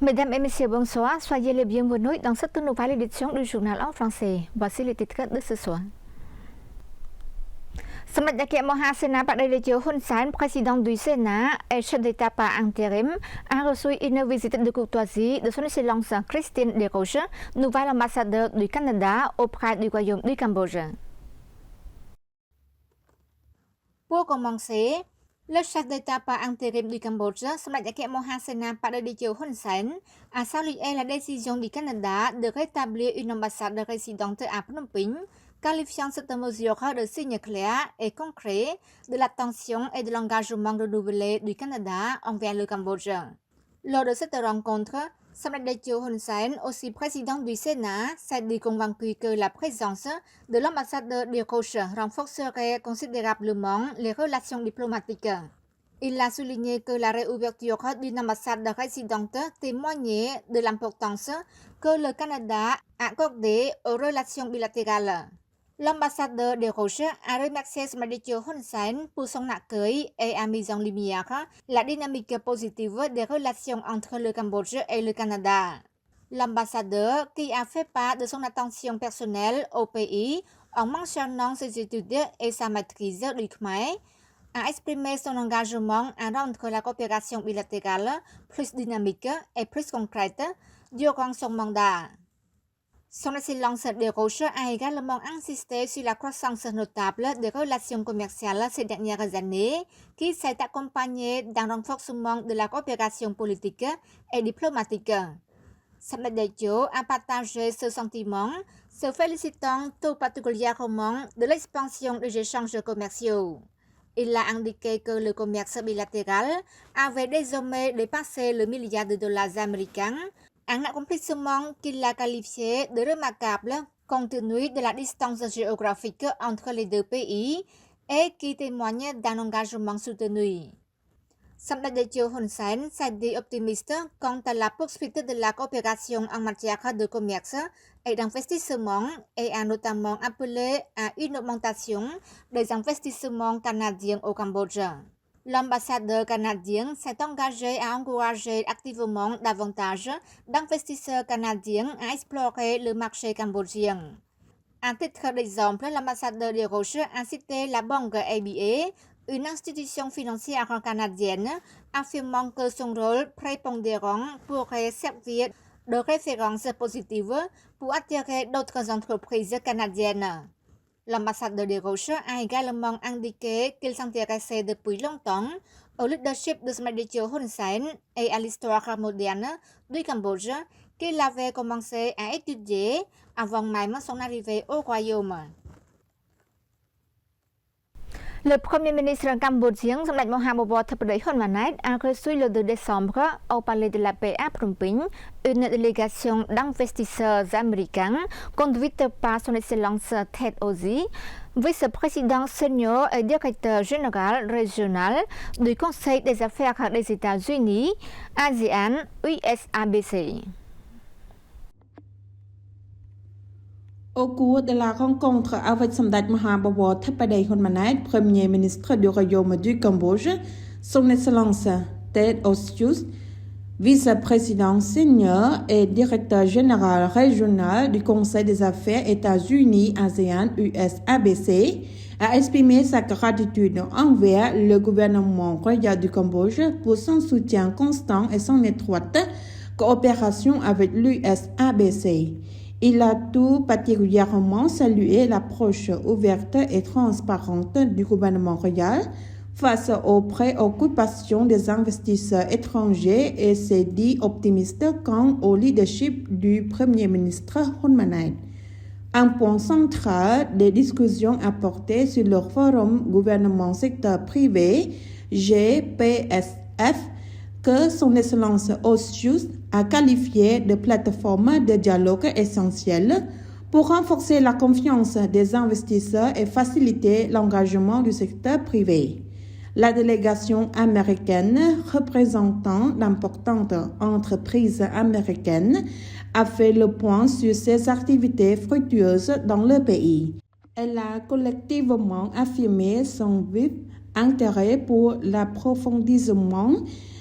Mesdames et messieurs, bonsoir. Soyez les bienvenus dans cette nouvelle édition du journal en français. Voici les titres de ce soir. Samdech Mohasena Padejo Hun Sen, président du Sénat et chef d'État par intérim, a reçu une visite de courtoisie de son Excellence Christine Desroches, nouvelle ambassadeur du Canada auprès du Royaume du Cambodge. Pour commencer, le chef d'État par intérim du Cambodge, Samdech Mohasena Padejo Hun Sen, a salué la décision du Canada de rétablir une ambassade résidente à Phnom Penh, qualifiant cette mesure de signe clair et concret de l'attention et de l'engagement renouvelé du Canada envers le Cambodge. Lors de cette rencontre, Samdech Hun Sen, aussi président du Sénat, s'est dit convaincu que la présence de l'ambassadeur Desroches renforcerait considérablement les relations diplomatiques. Il a souligné que la réouverture d'une ambassade résidente témoignait de l'importance que le Canada a accordée aux relations bilatérales. L'ambassadeur Desroches a remercié Samdech Hun Sen pour son accueil et a mis en lumière la dynamique positive des relations entre le Cambodge et le Canada. L'ambassadeur, qui a fait part de son attention personnelle au pays en mentionnant ses études et sa maîtrise du Khmer, a exprimé son engagement à rendre la coopération bilatérale plus dynamique et plus concrète durant son mandat. Son Excellence Desroches a également insisté sur la croissance notable des relations commerciales ces dernières années, qui s'est accompagnée d'un renforcement de la coopération politique et diplomatique. Samdech a partagé ce sentiment, se félicitant tout particulièrement de l'expansion des échanges commerciaux. Il a indiqué que le commerce bilatéral avait désormais dépassé le milliard de dollars américains, un accomplissement qu'il a qualifié de remarquable compte tenu de la distance géographique entre les deux pays et qui témoigne d'un engagement soutenu. Samdech Hun Sen s'est dit optimiste quant à la poursuite de la coopération en matière de commerce et d'investissement et a notamment appelé à une augmentation des investissements canadiens au Cambodge. L'ambassadeur canadien s'est engagé à encourager activement davantage d'investisseurs canadiens à explorer le marché cambodgien. À titre d'exemple, l'ambassadeur Desroches a cité la banque ABA, une institution financière canadienne, affirmant que son rôle prépondérant pourrait servir de référence positive pour attirer d'autres entreprises canadiennes. L'ambassadeur Desroches a également indiqué qu'il s'intéressait depuis longtemps au leadership de Samdech Hun Sen et à l'histoire moderne du Cambodge qu'il avait commencé à étudier avant même son arrivée au Royaume. Le Premier ministre cambodgien Samdech Mohamad Hun Manet a reçu le 2 décembre au Palais de la Paix à Phnom Penh une délégation d'investisseurs américains conduite par son Excellence Ted Ozzie, vice-président senior et directeur général régional du Conseil des affaires des États-Unis, ASEAN, USABC. Au cours de la rencontre avec Samdech Mohamad Hun Manet, Premier ministre du Royaume du Cambodge, son Excellence Ted Ozzie, vice-président senior et directeur général régional du Conseil des affaires États-Unis ASEAN USABC, a exprimé sa gratitude envers le gouvernement royal du Cambodge pour son soutien constant et son étroite coopération avec l'USABC. Il a tout particulièrement salué l'approche ouverte et transparente du gouvernement royal face aux préoccupations des investisseurs étrangers et s'est dit optimiste quant au leadership du Premier ministre Hun Manet. Un point central des discussions a porté sur le forum gouvernement secteur privé GPSF que son Excellence Ozzie a qualifié de plateforme de dialogue essentielle pour renforcer la confiance des investisseurs et faciliter l'engagement du secteur privé. La délégation américaine représentant d'importantes entreprises américaines a fait le point sur ses activités fructueuses dans le pays. Elle a collectivement affirmé son vif intérêt pour l'approfondissement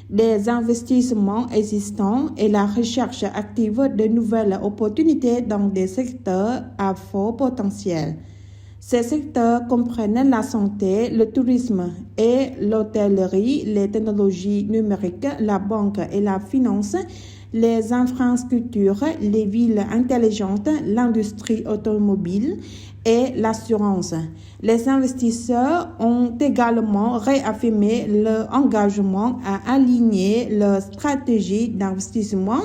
des investissements existants et la recherche active de nouvelles opportunités dans des secteurs à fort potentiel. Ces secteurs comprennent la santé, le tourisme et l'hôtellerie, les technologies numériques, la banque et la finance, les infrastructures, les villes intelligentes, l'industrie automobile et l'assurance. Les investisseurs ont également réaffirmé leur engagement à aligner leur stratégie d'investissement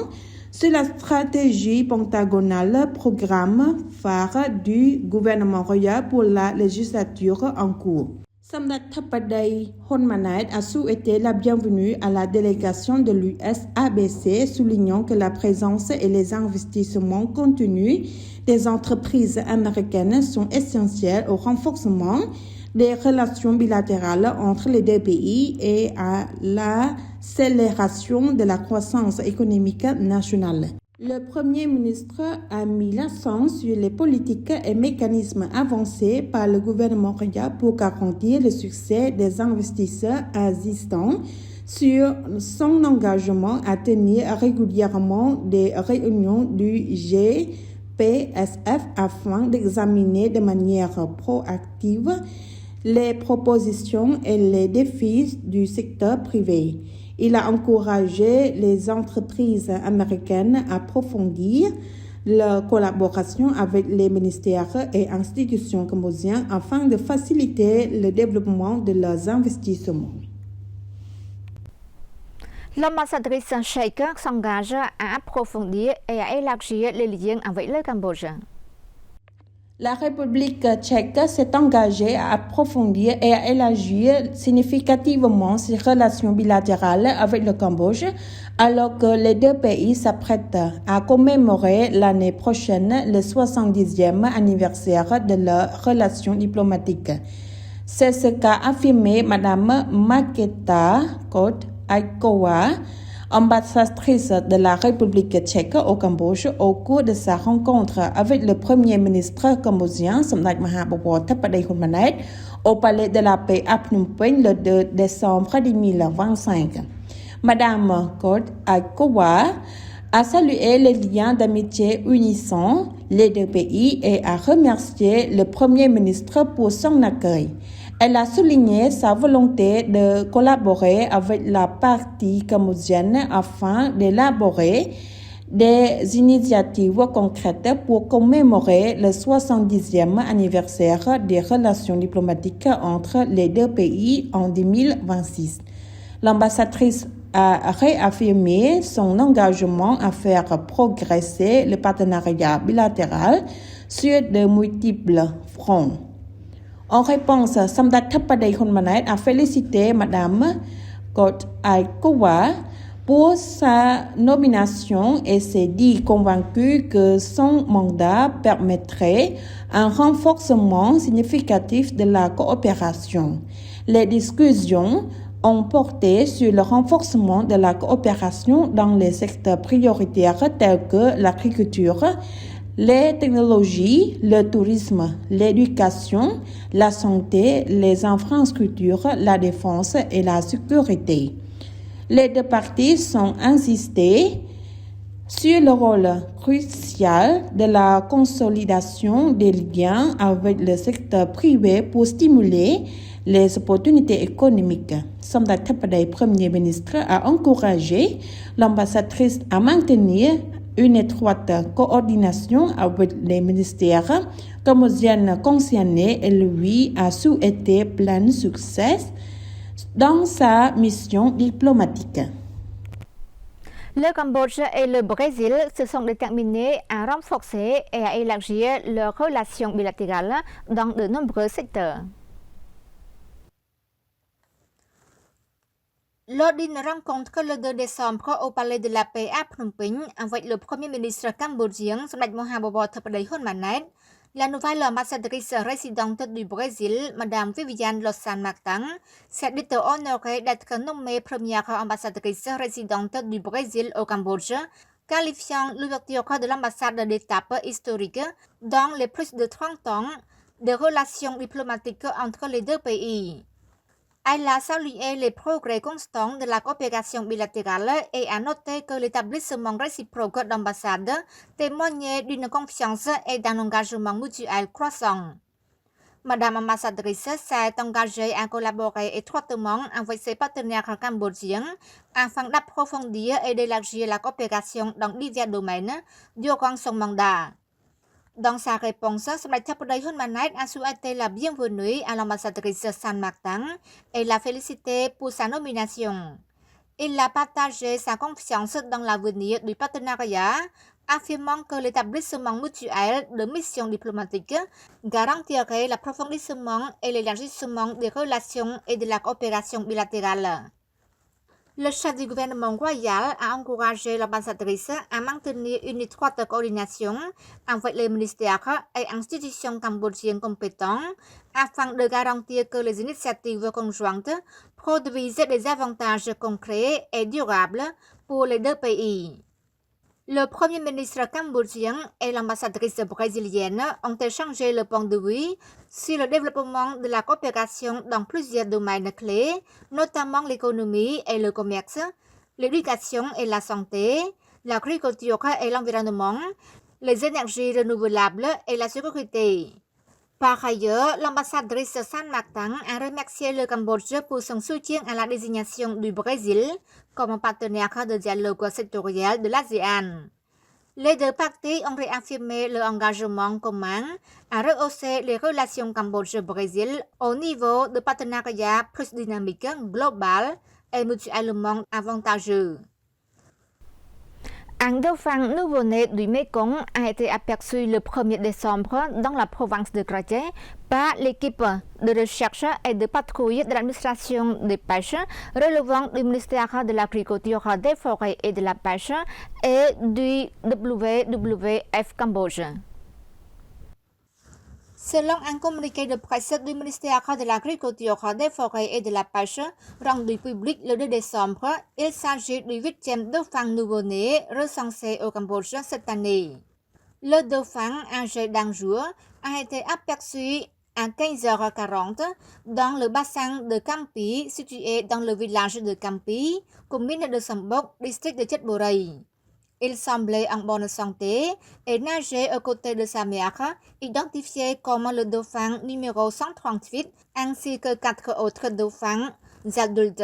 sur la stratégie pentagonale programme phare du gouvernement royal pour la législature en cours. Samdech Thapadei Honmanait a souhaité la bienvenue à la délégation de l'USABC, soulignant que la présence et les investissements contenus des entreprises américaines sont essentiels au renforcement des relations bilatérales entre les deux pays et à l'accélération de la croissance économique nationale. Le Premier ministre a mis l'accent sur les politiques et mécanismes avancés par le gouvernement royal pour garantir le succès des investisseurs existants, sur son engagement à tenir régulièrement des réunions du GPSF afin d'examiner de manière proactive les propositions et les défis du secteur privé. Il a encouragé les entreprises américaines à approfondir leur collaboration avec les ministères et institutions cambodgiennes afin de faciliter le développement de leurs investissements. L'ambassadrice Shaker s'engage à approfondir et à élargir les liens avec le Cambodge. La République tchèque s'est engagée à approfondir et à élargir significativement ses relations bilatérales avec le Cambodge, alors que les deux pays s'apprêtent à commémorer l'année prochaine le 70e anniversaire de leurs relations diplomatiques. C'est ce qu'a affirmé Mme Maketa Kot-Aikowa, ambassadrice de la République tchèque au Cambodge, au cours de sa rencontre avec le Premier ministre cambodgien Samdech Mahabubor Theppaday Hunmanait au Palais de la Paix à Phnom Penh le 2 décembre 2025. Madame Kot-Aikowa a salué les liens d'amitié unissant les deux pays et a remercié le Premier ministre pour son accueil. Elle a souligné sa volonté de collaborer avec la partie cambodgienne afin d'élaborer des initiatives concrètes pour commémorer le 70e anniversaire des relations diplomatiques entre les deux pays en 2026. L'ambassadrice a réaffirmé son engagement à faire progresser le partenariat bilatéral sur de multiples fronts. En réponse, Samdech Thapadey Hunmanait a félicité Mme Kot-Aikowa pour sa nomination et s'est dit convaincu que son mandat permettrait un renforcement significatif de la coopération. Les discussions ont porté sur le renforcement de la coopération dans les secteurs prioritaires tels que l'agriculture, les technologies, le tourisme, l'éducation, la santé, les infrastructures, la défense et la sécurité. Les deux parties ont insisté sur le rôle crucial de la consolidation des liens avec le secteur privé pour stimuler les opportunités économiques. Samdech Thapadey, Premier ministre, a encouragé l'ambassadrice à maintenir une étroite coordination avec les ministères cambodgiens concernés et lui a souhaité plein succès dans sa mission diplomatique. Le Cambodge et le Brésil se sont déterminés à renforcer et à élargir leurs relations bilatérales dans de nombreux secteurs. Lors d'une rencontre le 2 décembre au Palais de la Paix à Phnom Penh avec le Premier ministre cambodgien Samdech Mahabubor Theppaday Hunmanait, la nouvelle ambassadrice résidente du Brésil, Mme Viviane Lossan Martin, s'est dit honorée d'être nommée première ambassadrice résidente du Brésil au Cambodge, qualifiant l'ouverture de l'ambassade d'étape historique dans les plus de 30 ans de relations diplomatiques entre les deux pays. Elle a salué les progrès constants de la coopération bilatérale et a noté que l'établissement réciproque d'ambassades témoignait d'une confiance et d'un engagement mutuel croissant. Madame ambassadrice s'est engagée à collaborer étroitement avec ses partenaires cambodgiens afin d'approfondir et d'élargir la coopération dans divers domaines durant son mandat. Dans sa réponse, Sommet Chapodai Hun Manet a souhaité la bienvenue à l'ambassadrice San Martin et l'a félicité pour sa nomination. Il a partagé sa confiance dans l'avenir du partenariat, affirmant que l'établissement mutuel de missions diplomatiques garantirait l'approfondissement et l'élargissement des relations et de la coopération bilatérale. Le chef du gouvernement royal a encouragé l'ambassadrice à maintenir une étroite coordination avec les ministères et institutions cambodgiennes compétents afin de garantir que les initiatives conjointes produisent des avantages concrets et durables pour les deux pays. Le Premier ministre cambodgien et l'ambassadrice brésilienne ont échangé le point de vue sur le développement de la coopération dans plusieurs domaines clés, notamment l'économie et le commerce, l'éducation et la santé, l'agriculture et l'environnement, les énergies renouvelables et la sécurité. Par ailleurs, l'ambassadrice San Martin a remercié le Cambodge pour son soutien à la désignation du Brésil comme partenaire de dialogue sectoriel de l'ASEAN. Les deux parties ont réaffirmé leur engagement commun à rehausser les relations Cambodge-Brésil au niveau de partenariat plus dynamique, global et mutuellement avantageux. Un dauphin nouveau-né du Mekong a été aperçu le 1er décembre dans la province de Kraché par l'équipe de recherche et de patrouille de l'administration des pêches relevant du ministère de l'Agriculture, des Forêts et de la Pêche et du WWF Cambodge. Selon un communiqué de presse du ministère de l'Agriculture, des Forêts et de la Pêche rendu public le 2 décembre, il s'agit du 8e dauphin nouveau-né recensé au Cambodge cette année. Le dauphin âgé d'un jour a été aperçu à 15h40 dans le bassin de Kampi situé dans le village de Kampi, commune de Sambok, district de Chetborei. Il semblait en bonne santé et nageait aux côtés de sa mère, identifié comme le dauphin numéro 138, ainsi que 4 autres dauphins adultes.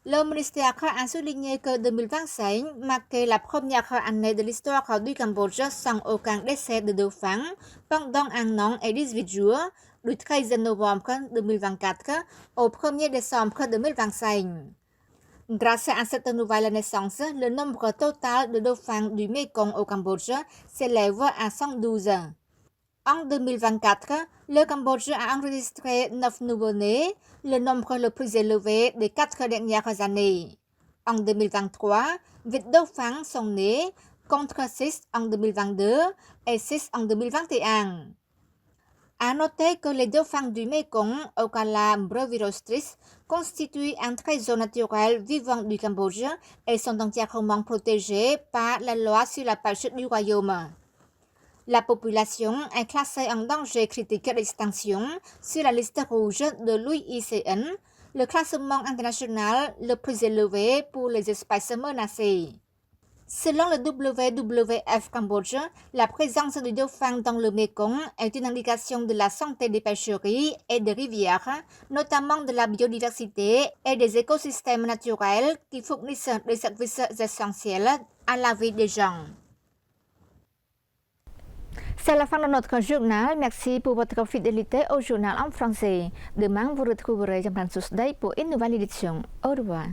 Le ministère a souligné que 2025 marquait la première année de l'histoire du Cambodge sans aucun décès de dauphin pendant un an et 18 jours, du 13 novembre 2024 au 1er décembre 2025. Grâce à cette nouvelle naissance, le nombre total de dauphins du Mekong au Cambodge s'élève à 112. En 2024, le Cambodge a enregistré 9 nouveau-nés, le nombre le plus élevé des 4 dernières années. En 2023, 8 dauphins sont nés, contre 6 en 2022 et 6 en 2021. À noter que les dauphins du Mekong, Ocala brevirostris, constituent un trésor naturel vivant du Cambodge et sont entièrement protégés par la loi sur la pêche du royaume. La population est classée en danger critique d'extinction sur la liste rouge de l'UICN, le classement international le plus élevé pour les espèces menacées. Selon le WWF Cambodge, la présence du dauphin dans le Mekong est une indication de la santé des pêcheries et des rivières, notamment de la biodiversité et des écosystèmes naturels qui fournissent des services essentiels à la vie des gens. C'est la fin de notre journal. Merci pour votre fidélité au journal en français. Demain, vous retrouverez Jean-François Day pour une nouvelle édition. Au revoir.